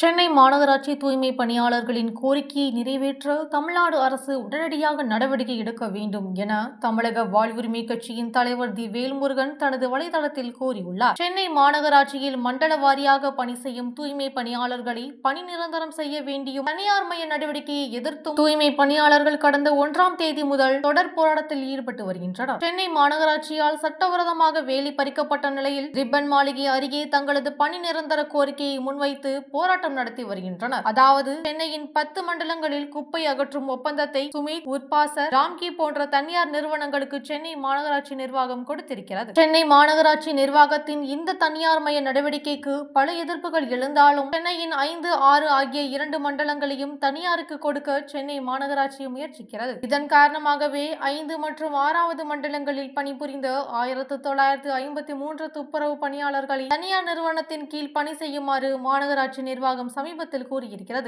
சென்னை மாநகராட்சி தூய்மை பணியாளர்களின் கோரிக்கையை நிறைவேற்ற தமிழ்நாடு அரசு உடனடியாக நடவடிக்கை எடுக்க வேண்டும் என தமிழக வாழ்வுரிமை கட்சியின் தலைவர் தி வேல்முருகன் தனது வலைதளத்தில் கூறியுள்ளார். சென்னை மாநகராட்சியில் மண்டல வாரியாக பணி செய்யும் தூய்மை பணியாளர்களை பணி நிரந்தரம் செய்ய வேண்டியும் தனியார் மய நடவடிக்கையை எதிர்த்தும் தூய்மை பணியாளர்கள் கடந்த 1ஆம் தேதி முதல் தொடர் போராட்டத்தில் ஈடுபட்டு வருகின்றனர். சென்னை மாநகராட்சியால் சட்டவிரோதமாக வேலி பறிக்கப்பட்ட நிலையில் ரிப்பன் மாளிகை அருகே தங்களது பணி நிரந்தர கோரிக்கையை முன்வைத்து போராட்டம் நடத்தி வருகின்றனர். அதாவது சென்னையின் 10 மண்டலங்களில் குப்பை அகற்றும் ஒப்பந்தத்தை சுமித், உட்பாசர், ராம்கி போன்ற தனியார் நிறுவனங்களுக்கு சென்னை மாநகராட்சி நிர்வாகம் கொடுத்திருக்கிறது. சென்னை மாநகராட்சி நிர்வாகத்தின் இந்த தனியார் மய நடவடிக்கைக்கு பல எதிர்ப்புகள் எழுந்தாலும் சென்னையின் 5, 6 ஆகிய 2 மண்டலங்களையும் தனியாருக்கு கொடுக்க சென்னை மாநகராட்சி முயற்சிக்கிறது. இதன் காரணமாகவே 5 மற்றும் 6வது மண்டலங்களில் பணிபுரிந்த 1953 துப்புரவு பணியாளர்களை தனியார் நிறுவனத்தின் கீழ் பணி செய்யுமாறு மாநகராட்சி நிர்வாகம் சமீபத்தில் கூறியிருக்கிறது.